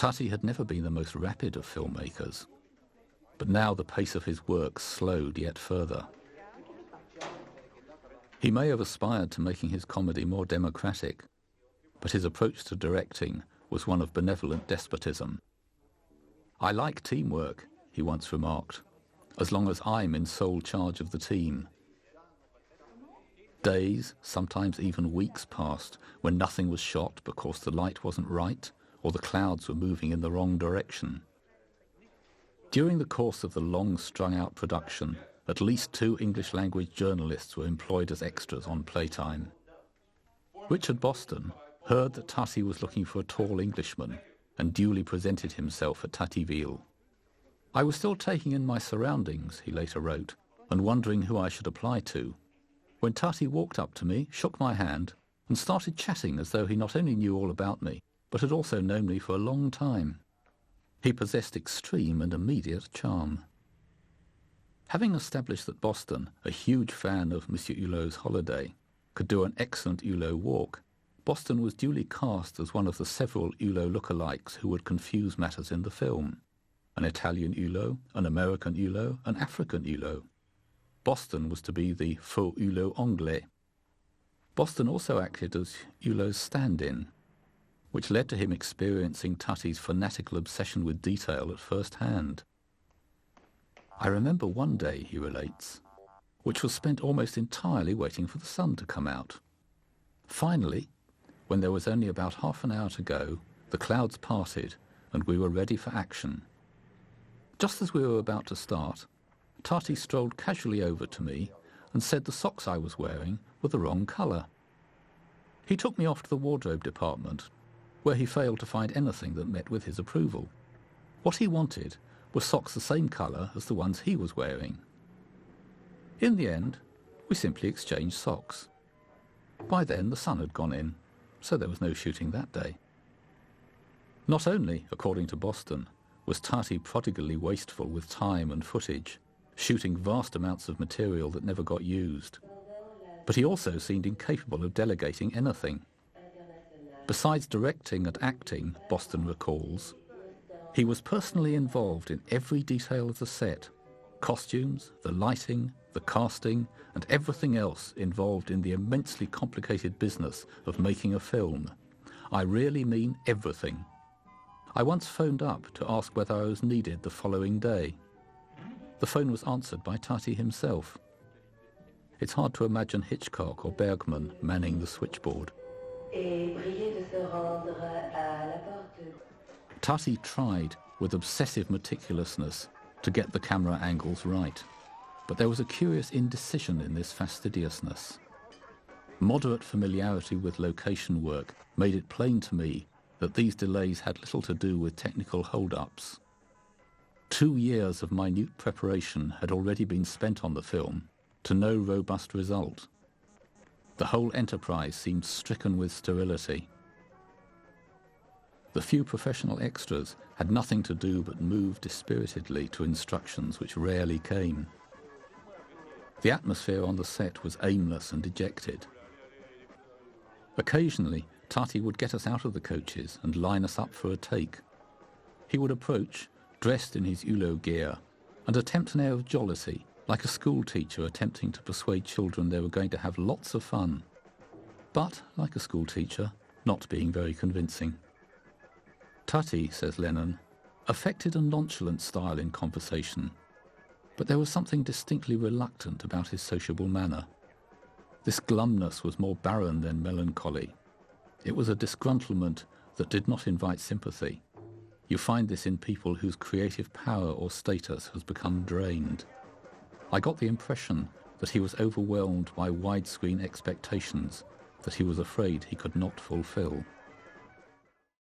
Tati had never been the most rapid of filmmakers, but now the pace of his work slowed yet further. He may have aspired to making his comedy more democratic, but his approach to directing was one of benevolent despotism. "I like teamwork," he once remarked, "as long as I'm in sole charge of the team." Days, sometimes even weeks passed when nothing was shot because the light wasn't right or the clouds were moving in the wrong direction. During the course of the long strung-out production, at least 2 English-language journalists were employed as extras on Playtime. Richard Boston heard that Tati was looking for a tall Englishman and duly presented himself at Tativille. "I was still taking in my surroundings," he later wrote, "and wondering who I should apply to, when Tati walked up to me, shook my hand, and started chatting as though he not only knew all about me, but had also known me for a long time. He possessed extreme and immediate charm." Having established that Boston, a huge fan of Monsieur Hulot's Holiday, could do an excellent Hulot walk, Boston was duly cast as one of the several Hulot lookalikes who would confuse matters in the film. An Italian Hulot, an American Hulot, an African Hulot. Boston was to be the faux Hulot anglais. Boston also acted as Hulot's stand-in, which led to him experiencing Tati's fanatical obsession with detail at first hand. "I remember one day," he relates, "which was spent almost entirely waiting for the sun to come out. Finally, when there was only about half an hour to go, the clouds parted and we were ready for action. Just as we were about to start, Tati strolled casually over to me and said the socks I was wearing were the wrong colour. He took me off to the wardrobe department, where he failed to find anything that met with his approval. What he wanted were socks the same colour as the ones he was wearing. In the end, we simply exchanged socks. By then the sun had gone in, so there was no shooting that day." Not only, according to Boston, was Tati prodigally wasteful with time and footage, shooting vast amounts of material that never got used, but he also seemed incapable of delegating anything. Besides directing and acting, Boston recalls, he was personally involved in every detail of the set, costumes, the lighting, the casting, and everything else involved in the immensely complicated business of making a film. I really mean everything. I once phoned up to ask whether I was needed the following day. The phone was answered by Tati himself. It's hard to imagine Hitchcock or Bergman manning the switchboard. Tati tried, with obsessive meticulousness, to get the camera angles right, but there was a curious indecision in this fastidiousness. Moderate familiarity with location work made it plain to me that these delays had little to do with technical hold-ups. 2 years of minute preparation had already been spent on the film, to no robust result. The whole enterprise seemed stricken with sterility. The few professional extras had nothing to do but move dispiritedly to instructions which rarely came. The atmosphere on the set was aimless and dejected. Occasionally, Tati would get us out of the coaches and line us up for a take. He would approach, dressed in his Hulot gear, and attempt an air of jollity, like a school teacher attempting to persuade children they were going to have lots of fun. But, like a school teacher, not being very convincing. Tati, says Lennon, affected a nonchalant style in conversation, but there was something distinctly reluctant about his sociable manner. This glumness was more barren than melancholy. It was a disgruntlement that did not invite sympathy. You find this in people whose creative power or status has become drained. I got the impression that he was overwhelmed by widescreen expectations that he was afraid he could not fulfill.